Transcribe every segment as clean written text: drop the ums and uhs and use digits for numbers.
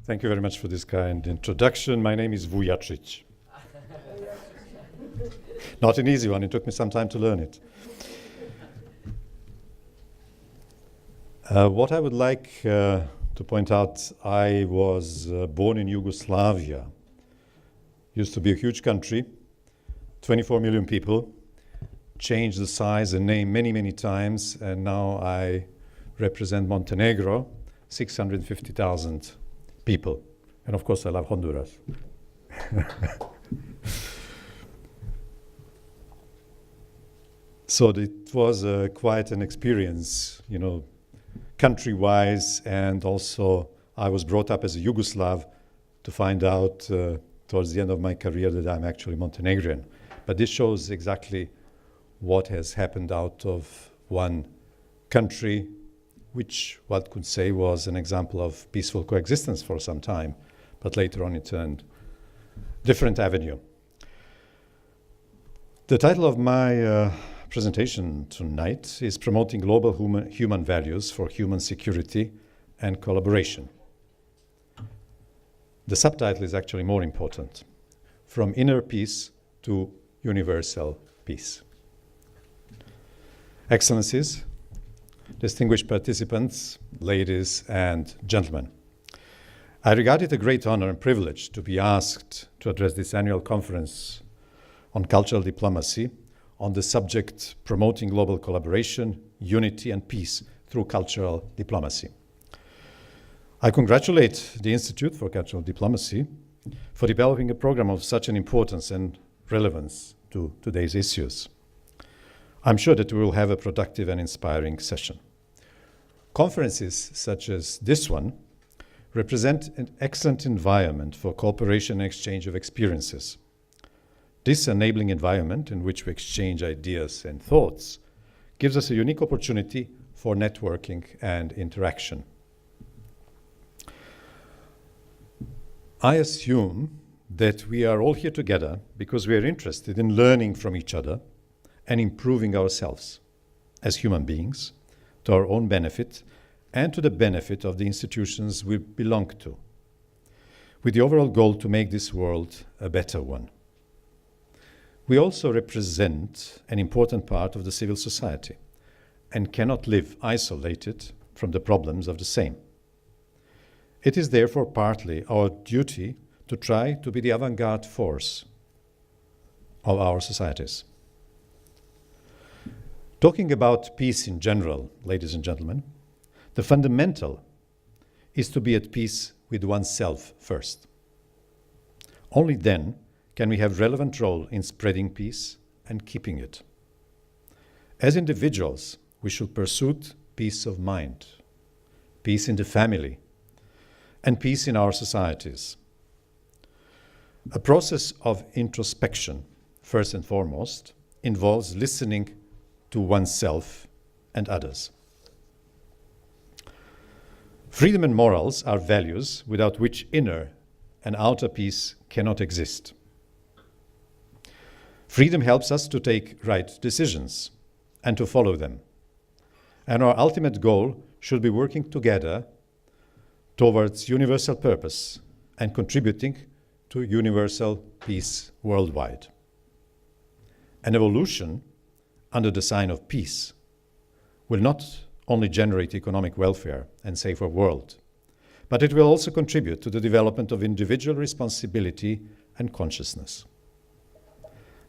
Thank you very much for this kind introduction. My name is Vujačić. Not an easy one. It took me some time to learn it. What I would like to point out, I was born in Yugoslavia. Used to be a huge country, 24 million people, changed the size and name many, many times, and now I represent Montenegro, 650,000 people. And of course, I love Honduras. So it was quite an experience, country-wise, and also I was brought up as a Yugoslav to find out towards the end of my career that I'm actually Montenegrin. But this shows exactly what has happened out of one country, which one could say was an example of peaceful coexistence for some time, but later on it turned different avenue. The title of my presentation tonight is Promoting Global Human Values for Human Security and Collaboration. The subtitle is actually more important, From Inner Peace to Universal Peace. Excellencies, distinguished participants, ladies and gentlemen, I regard it a great honor and privilege to be asked to address this annual conference on cultural diplomacy on the subject promoting global collaboration, unity and peace through cultural diplomacy. I congratulate the Institute for Cultural Diplomacy for developing a program of such an importance and relevance to today's issues. I'm sure that we will have a productive and inspiring session. Conferences such as this one represent an excellent environment for cooperation and exchange of experiences. This enabling environment in which we exchange ideas and thoughts gives us a unique opportunity for networking and interaction. I assume that we are all here together because we are interested in learning from each other and improving ourselves as human beings to our own benefit and to the benefit of the institutions we belong to, with the overall goal to make this world a better one. We also represent an important part of the civil society and cannot live isolated from the problems of the same. It is therefore partly our duty to try to be the avant-garde force of our societies. Talking about peace in general, ladies and gentlemen, the fundamental is to be at peace with oneself first. Only then can we have relevant role in spreading peace and keeping it. As individuals, we should pursue peace of mind, peace in the family, and peace in our societies. A process of introspection, first and foremost, involves listening to oneself and others. Freedom and morals are values without which inner and outer peace cannot exist. Freedom helps us to take right decisions and to follow them. And our ultimate goal should be working together towards universal purpose and contributing to universal peace worldwide. An evolution under the sign of peace will not only generate economic welfare and safer world, but it will also contribute to the development of individual responsibility and consciousness.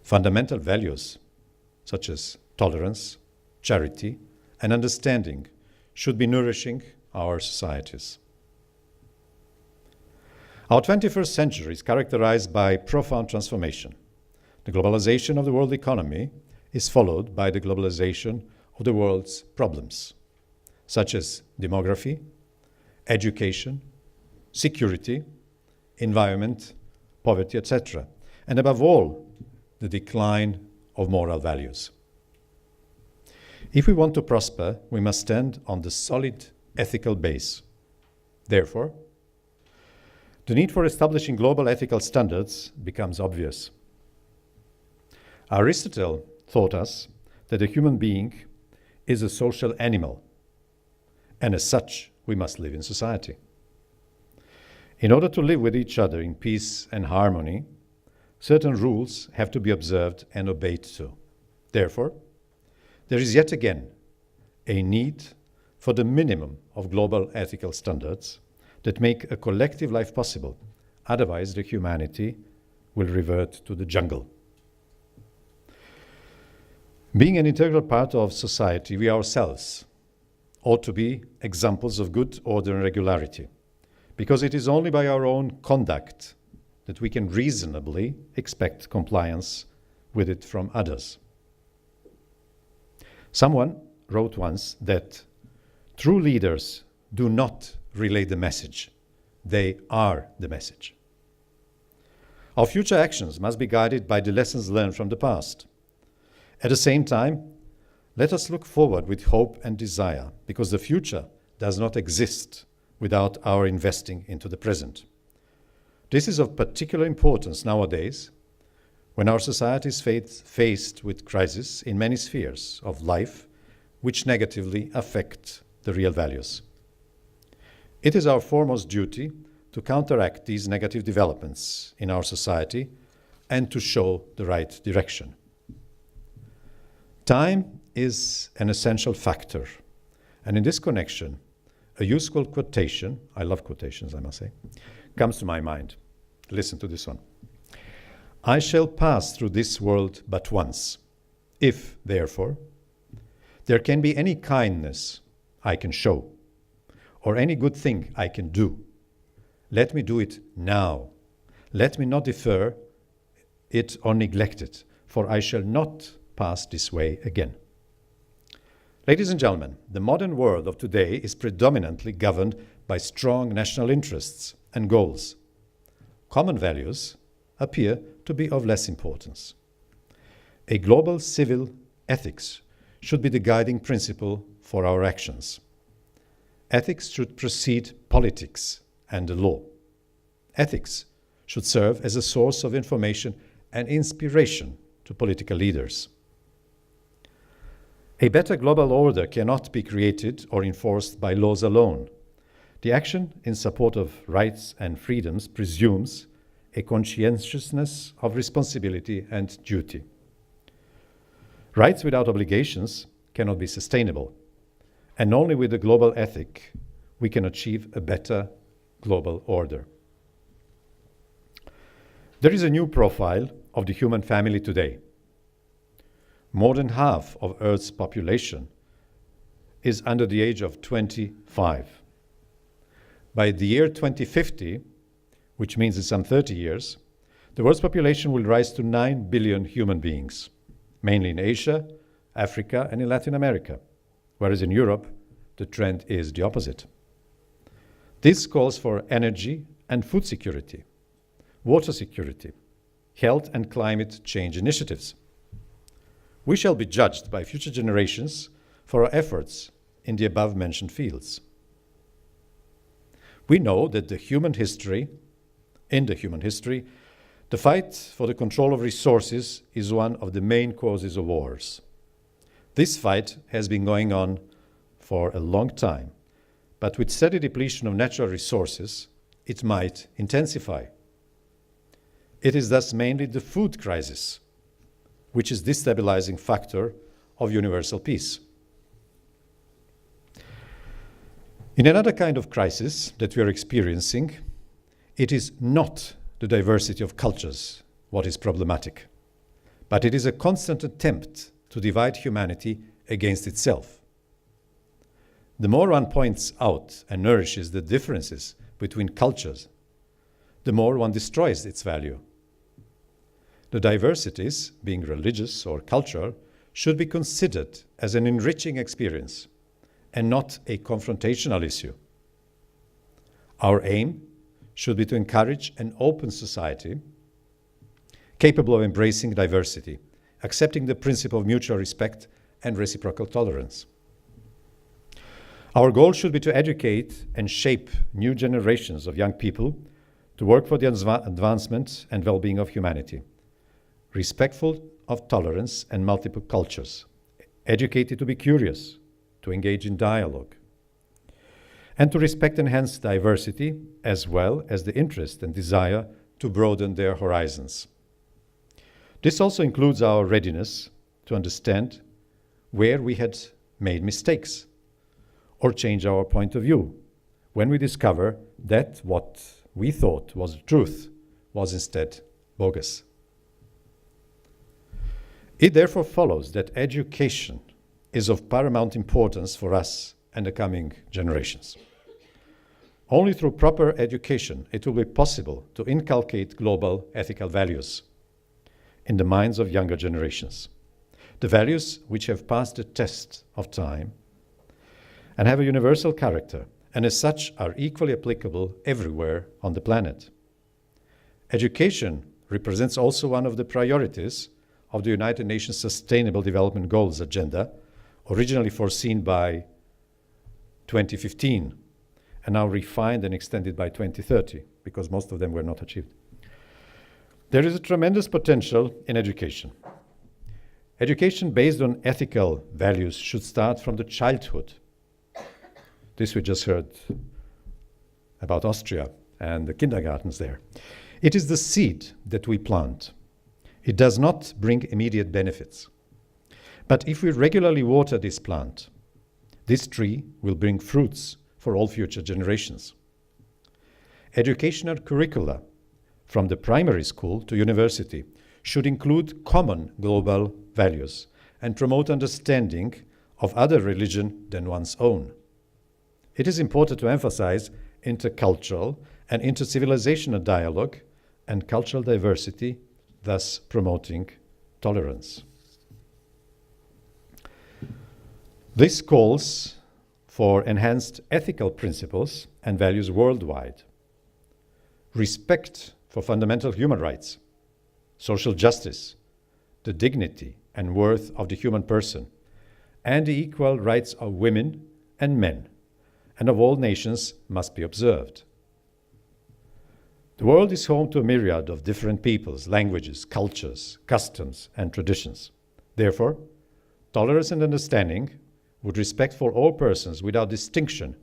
Fundamental values such as tolerance, charity, and understanding should be nourishing our societies. Our 21st century is characterized by profound transformation. The globalization of the world economy is followed by the globalization of the world's problems, such as demography, education, security, environment, poverty, etc., and above all, the decline of moral values. If we want to prosper, we must stand on the solid ethical base. Therefore, the need for establishing global ethical standards becomes obvious. Aristotle taught us that a human being is a social animal, and as such, we must live in society. In order to live with each other in peace and harmony, certain rules have to be observed and obeyed too. Therefore, there is yet again a need for the minimum of global ethical standards that make a collective life possible. Otherwise, the humanity will revert to the jungle. Being an integral part of society, we ourselves ought to be examples of good order and regularity, because it is only by our own conduct that we can reasonably expect compliance with it from others. Someone wrote once that true leaders do not relay the message, they are the message. Our future actions must be guided by the lessons learned from the past. At the same time, let us look forward with hope and desire, because the future does not exist without our investing into the present. This is of particular importance nowadays, when our society is faced with crises in many spheres of life which negatively affect the real values. It is our foremost duty to counteract these negative developments in our society and to show the right direction. Time is an essential factor, and in this connection, a useful quotation, I love quotations, I must say, comes to my mind. Listen to this one. I shall pass through this world but once. If, therefore, there can be any kindness I can show, or any good thing I can do, let me do it now. Let me not defer it or neglect it, for I shall not pass this way again. Ladies and gentlemen, the modern world of today is predominantly governed by strong national interests and goals. Common values appear to be of less importance. A global civil ethics should be the guiding principle for our actions. Ethics should precede politics and the law. Ethics should serve as a source of information and inspiration to political leaders. A better global order cannot be created or enforced by laws alone. The action in support of rights and freedoms presumes a conscientiousness of responsibility and duty. Rights without obligations cannot be sustainable, and only with a global ethic we can achieve a better global order. There is a new profile of the human family today. More than half of Earth's population is under the age of 25. By the year 2050, which means in some 30 years, the world's population will rise to 9 billion human beings, mainly in Asia, Africa, and in Latin America, whereas in Europe, the trend is the opposite. This calls for energy and food security, water security, health and climate change initiatives. We shall be judged by future generations for our efforts in the above-mentioned fields. We know that in the human history, the fight for the control of resources is one of the main causes of wars. This fight has been going on for a long time, but with steady depletion of natural resources, it might intensify. It is thus mainly the food crisis which is the destabilizing factor of universal peace. In another kind of crisis that we are experiencing, it is not the diversity of cultures what is problematic, but it is a constant attempt to divide humanity against itself. The more one points out and nourishes the differences between cultures, the more one destroys its value. The diversities, being religious or cultural, should be considered as an enriching experience and not a confrontational issue. Our aim should be to encourage an open society capable of embracing diversity, accepting the principle of mutual respect and reciprocal tolerance. Our goal should be to educate and shape new generations of young people to work for the advancement and well-being of humanity, respectful of tolerance and multiple cultures, educated to be curious, to engage in dialogue. and to respect and enhance diversity, as well as the interest and desire to broaden their horizons. This also includes our readiness to understand where we had made mistakes or change our point of view when we discover that what we thought was the truth was instead bogus. It therefore follows that education is of paramount importance for us and the coming generations. Only through proper education it will be possible to inculcate global ethical values in the minds of younger generations, the values which have passed the test of time and have a universal character, and as such are equally applicable everywhere on the planet. Education represents also one of the priorities of the United Nations Sustainable Development Goals agenda, originally foreseen by 2015, and now refined and extended by 2030, because most of them were not achieved. There is a tremendous potential in education. Education based on ethical values should start from the childhood. This we just heard about Austria and the kindergartens there. It is the seed that we plant. It does not bring immediate benefits. But if we regularly water this plant, this tree will bring fruits for all future generations. Educational curricula, from the primary school to university, should include common global values and promote understanding of other religion than one's own. It is important to emphasize intercultural and intercivilizational dialogue and cultural diversity, thus promoting tolerance. This calls for enhanced ethical principles and values worldwide, respect for fundamental human rights, social justice, the dignity and worth of the human person, and the equal rights of women and men, and of all nations must be observed. The world is home to a myriad of different peoples, languages, cultures, customs, and traditions. Therefore, tolerance and understanding, with respect for all persons without distinction,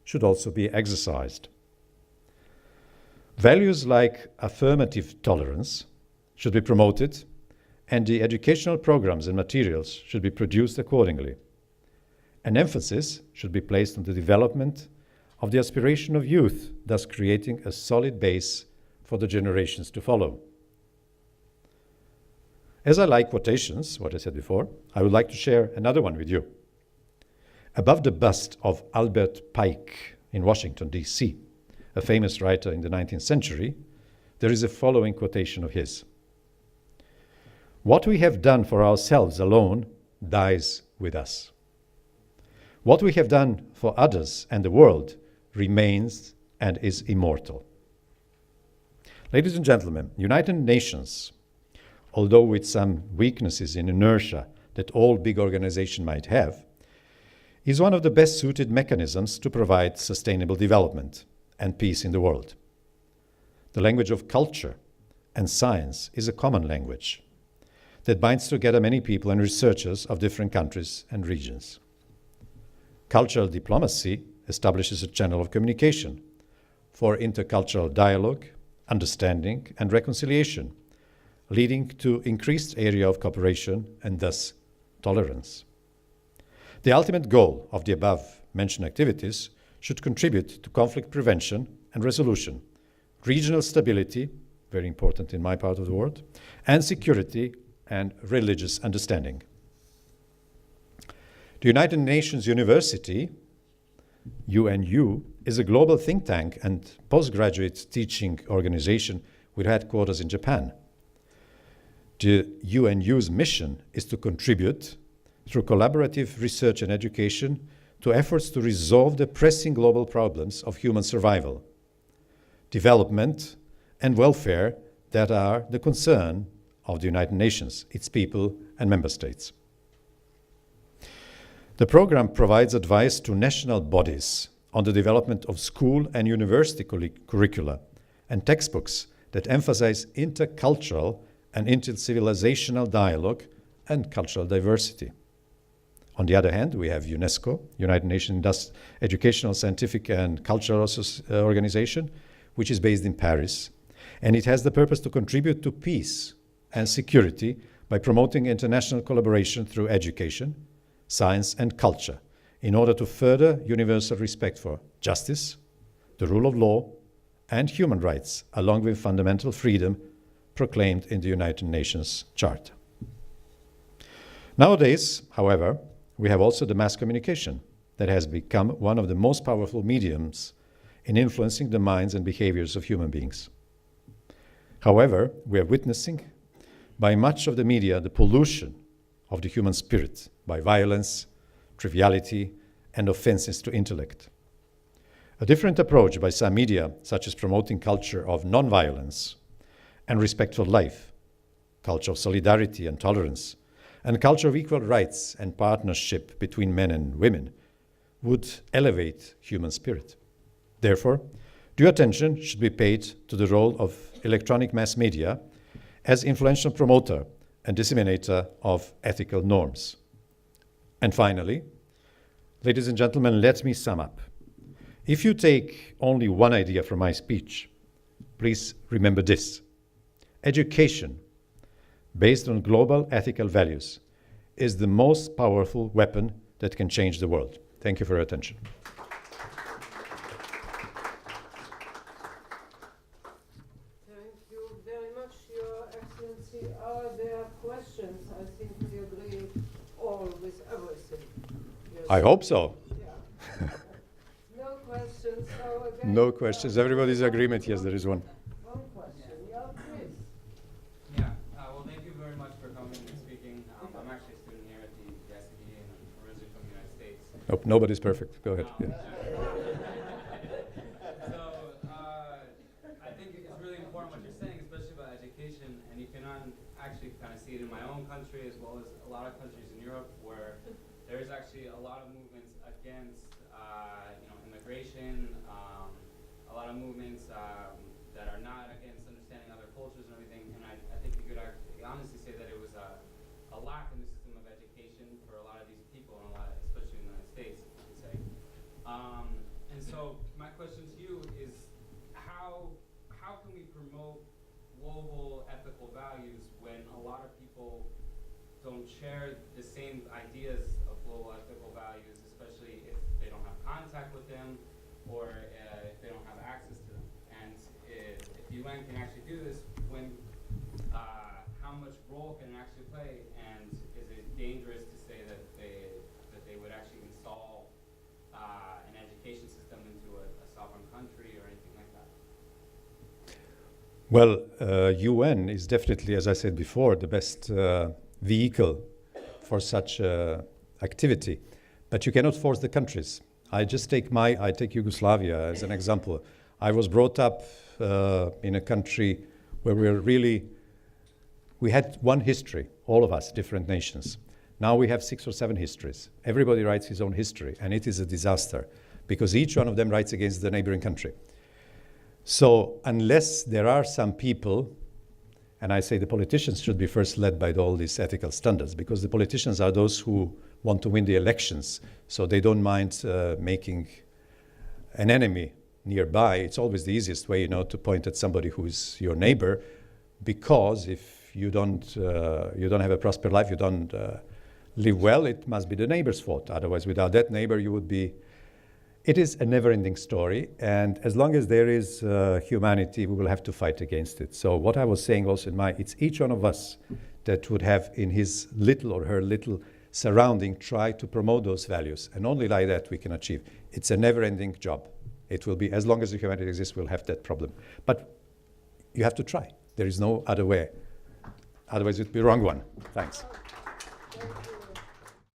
should also be exercised. Values like affirmative tolerance should be promoted, and the educational programs and materials should be produced accordingly. An emphasis should be placed on the development of the aspiration of youth, thus creating a solid base for the generations to follow. As I like quotations, what I said before, I would like to share another one with you. Above the bust of Albert Pike in Washington, D.C., a famous writer in the 19th century, there is a following quotation of his. "What we have done for ourselves alone dies with us. What we have done for others and the world remains and is immortal." Ladies and gentlemen, United Nations, although with some weaknesses in inertia that all big organizations might have, is one of the best suited mechanisms to provide sustainable development and peace in the world. The language of culture and science is a common language that binds together many people and researchers of different countries and regions. Cultural diplomacy establishes a channel of communication for intercultural dialogue, understanding, and reconciliation, leading to increased area of cooperation and thus tolerance. The ultimate goal of the above-mentioned activities should contribute to conflict prevention and resolution, regional stability, very important in my part of the world, and security and religious understanding. The United Nations University, UNU, is a global think tank and postgraduate teaching organization with headquarters in Japan. The UNU's mission is to contribute through collaborative research and education to efforts to resolve the pressing global problems of human survival, development, and welfare that are the concern of the United Nations, its people, and member states. The program provides advice to national bodies on the development of school and university curricula and textbooks that emphasize intercultural and intercivilizational dialogue and cultural diversity. On the other hand, we have UNESCO, United Nations Educational, Scientific and Cultural Organization, which is based in Paris. And it has the purpose to contribute to peace and security by promoting international collaboration through education, science and culture in order to further universal respect for justice, the rule of law, and human rights, along with fundamental freedom proclaimed in the United Nations Charter. Nowadays, however, we have also the mass communication that has become one of the most powerful mediums in influencing the minds and behaviors of human beings. However, we are witnessing by much of the media the pollution of the human spirit by violence, triviality, and offenses to intellect. A different approach by some media, such as promoting culture of non-violence and respect for life, culture of solidarity and tolerance, and culture of equal rights and partnership between men and women, would elevate human spirit. Therefore, due attention should be paid to the role of electronic mass media as influential promoter and disseminator of ethical norms. And finally, ladies and gentlemen, let me sum up. If you take only one idea from my speech, please remember this. Education, based on global ethical values, is the most powerful weapon that can change the world. Thank you for your attention. Thank you very much, Your Excellency. Are there questions? I think we agree all with everything. Yes. I hope so. Yeah. No questions. So again, No questions. Everybody's agreement. Yes, there is one. One question. Yeah, please. Yeah, well, thank you very much for coming and speaking. I'm actually a student here at the SED, and I'm originally from the United States. Nope, nobody's perfect. Go ahead. Yeah. So, I think it's really important what you're saying, especially about education, and you can actually kind of see it in my own country as well as a lot of countries in Europe where there is actually a lot of movements against, immigration, a lot of movements that are not against understanding other cultures and everything, and I think you could actually honestly say that it was a lack in the system of education for a lot of these people, and especially in the United States, you could say. And so my question to you is, how can we promote global ethical values when a lot of people don't share the same ideas of global ethical values, especially if they don't have contact with them or if they don't have access to them? And if UN can actually do this, how much role can it actually play? And is it dangerous to say that they would actually install an education system into a sovereign country or anything like that? Well, UN is definitely, as I said before, the best vehicle for such activity. But you cannot force the countries. I take Yugoslavia as an example. I was brought up in a country where we had one history, all of us, different nations. Now we have 6 or 7 histories. Everybody writes his own history, and it is a disaster because each one of them writes against the neighboring country. So unless there are some people, and I say the politicians should be first led by all these ethical standards, because the politicians are those who want to win the elections, so they don't mind making an enemy nearby. It's always the easiest way, to point at somebody who is your neighbor, because if you don't have a prosperous life, you don't live well, it must be the neighbor's fault. Otherwise, without that neighbor, you would be. It is a never-ending story, and as long as there is humanity, we will have to fight against it. So what I was saying also it's each one of us that would have in his little or her little surrounding try to promote those values, and only like that we can achieve. It's a never-ending job. It will be, as long as the humanity exists, we'll have that problem. But you have to try. There is no other way. Otherwise, it would be the wrong one. Thanks.